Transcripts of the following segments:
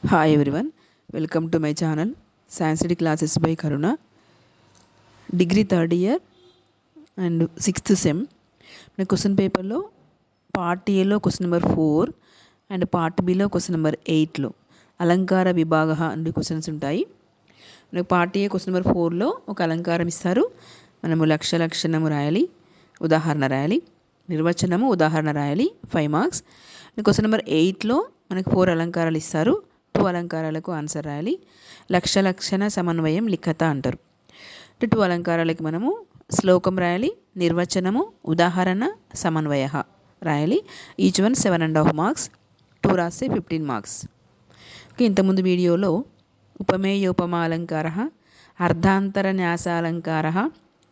Hi everyone, welcome to my channel Science City Classes by Karuna. Degree third year and 6th sem. మన question పేపర్లో part ఏలో question number 4 and part బిలో question number 8లో అలంకార విభాగ అనే questions ఉంటాయి. మనకు పార్ట్ ఏ క్వశ్చన్ నెంబర్ 4లో ఒక అలంకారం ఇస్తారు. మనము లక్షణము రాయాలి, ఉదాహరణ రాయాలి, నిర్వచనము ఉదాహరణ రాయాలి, 5 మార్క్స్. క్వశ్చన్ నెంబర్ 8లో మనకు 4 అలంకారాలు ఇస్తారు. 2 అలంకారాలకు ఆన్సర్ రాయాలి. లక్షణ సమన్వయం లిఖత అంటారు. 2 అలంకారాలకి మనము శ్లోకం రాయాలి, నిర్వచనము, ఉదాహరణ, సమన్వయ రాయాలి. Each one 7.5 marks. 2 రాస్తే 15 మార్క్స్. ఇంతకుముందు వీడియోలో ఉపమేయోపమా అలంకార, అర్ధాంతర న్యాసాలంకార,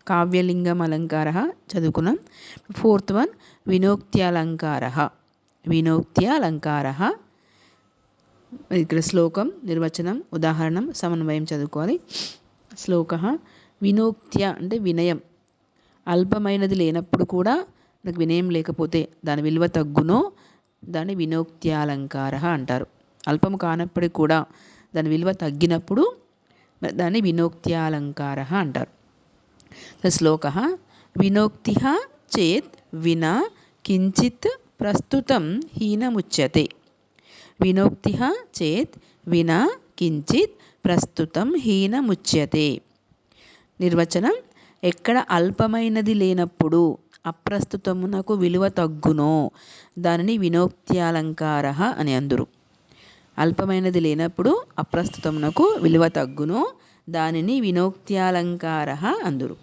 కావ్యలింగం అలంకార చదువుకున్నాం. 4th one వినోక్త్యలంకార. ఇక్కడ శ్లోకం, నిర్వచనం, ఉదాహరణం, సమన్వయం చదువుకోవాలి. శ్లోక వినోక్త్య అంటే వినయం. అల్పమైనది లేనప్పుడు కూడా మనకు వినయం లేకపోతే దాని విలువ తగ్గునో దాన్ని వినోక్త్యాలంకార అంటారు. అల్పము కానప్పటికీ కూడా దాని విలువ తగ్గినప్పుడు దాన్ని వినోక్త్యాలంకార అంటారు. శ్లోక వినోక్తి చేత్ వినా కించిత్ ప్రస్తుతం హీనముచ్యతే. వినోక్తి చేత్ వినా కించిత్ ప్రస్తుతం హీనముచ్యతే. నిర్వచనం ఎక్కడ అల్పమైనది లేనప్పుడు అప్రస్తుతమునకు విలువ తగ్గునో దానిని వినోక్త్యాలంకార అని అందురు. అల్పమైనది లేనప్పుడు అప్రస్తుతమునకు విలువ తగ్గునో దానిని వినోక్త్యాలంకార అందురు.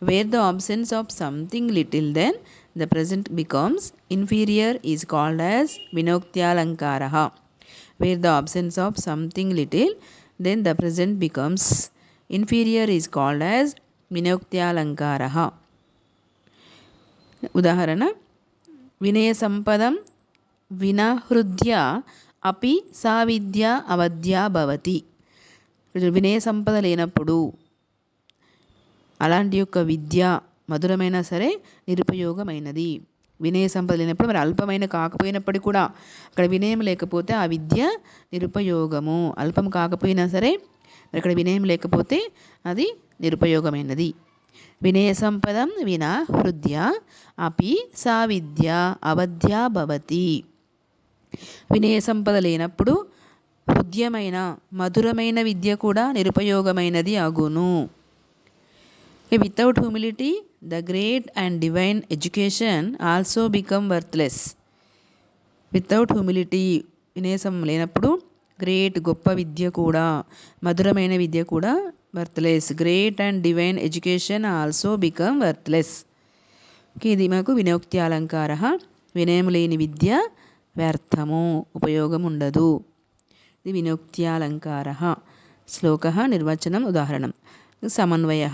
Where the absence of something little then the present becomes inferior is called as vinoktyalankara. Where the absence of something little then the present becomes inferior is called as vinoktyalankara. ఉదాహరణ వినయ సంపదం వినహృద్య అపి సా విద్య అవధ్యా భవతి. వినయ సంపద లేనప్పుడు అలాంటి యొక్క విద్య మధురమైనా సరే నిరుపయోగమైనది. వినయ సంపద లేనప్పుడు మరి అల్పమైన కాకపోయినప్పటికీ కూడా అక్కడ వినయం లేకపోతే ఆ విద్య నిరుపయోగము. అల్పం కాకపోయినా సరే అక్కడ వినయం లేకపోతే అది నిరుపయోగమైనది. వినయ సంపదం వినా హృద్య అపి సా విద్య అవధ్యా భవతి. వినయ సంపద లేనప్పుడు హృద్యమైన మధురమైన విద్య కూడా నిరుపయోగమైనది అగును. Without humility, the great and divine education also become worthless. Without humility, వినయం లేనప్పుడు గ్రేట్ గొప్ప విద్య కూడా మధురమైన విద్య కూడా worthless. Great and divine education also become worthless. ఇది మాకు వినోక్తి అలంకార. వినయం లేని విద్య వ్యర్థము, ఉపయోగం ఉండదు. ఇది వినోక్తి అలంకార. శ్లోక నిర్వచనం ఉదాహరణం సమన్వయ.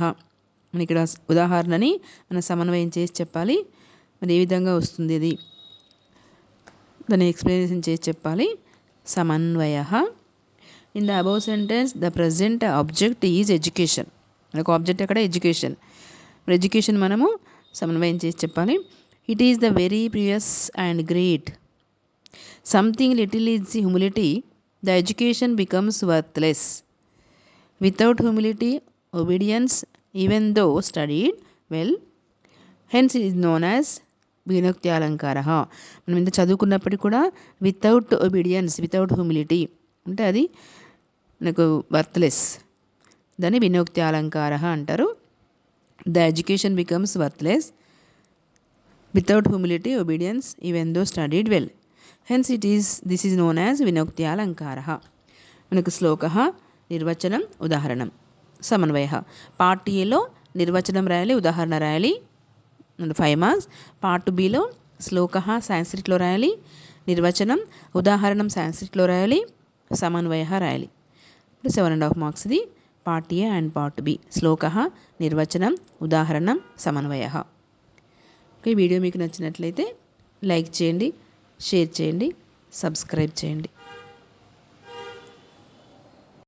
మన ఇక్కడ ఉదాహరణని మనం సమన్వయం చేసి చెప్పాలి. మరి ఏ విధంగా వస్తుంది అది దాన్ని ఎక్స్ప్లెనేషన్ చేసి చెప్పాలి. సమన్వయ in the above sentence the present object is education. మనకు ఆబ్జెక్ట్ అక్కడ ఎడ్యుకేషన్. మరి ఎడ్యుకేషన్ మనము సమన్వయం చేసి చెప్పాలి. It is the very precious and great. Something little is the humility. The education becomes worthless. Without humility obedience even though studied well hence it is known as వినోక్తి అలంకార. మనం ఇంత చదువుకున్నప్పటికీ కూడా వితౌట్ ఒబీడియన్స్ వితౌట్ హ్యూమిలిటీ అంటే అది నాకు worthless. దాన్ని వినోక్తి అలంకార అంటారు. The education becomes worthless without humility obedience even though studied well hence this is known as వినోక్తి అలంకార. మనకు శ్లోక నిర్వచనం ఉదాహరణం సమన్వయ. పార్ట్ ఏలో నిర్వచనం రాయాలి, ఉదాహరణ రాయాలి, 5 మార్క్స్. పార్ట్ బిలో శ్లోక సాంస్క్రిట్లో రాయాలి, నిర్వచనం ఉదాహరణం సాంస్క్రిట్లో రాయాలి, సమన్వయ రాయాలి. 7.5 మార్క్స్ ఇది part A and part B. శ్లోక నిర్వచనం ఉదాహరణం సమన్వయ. ఈ వీడియో మీకు నచ్చినట్లయితే లైక్ చేయండి, షేర్ చేయండి, సబ్స్క్రైబ్ చేయండి.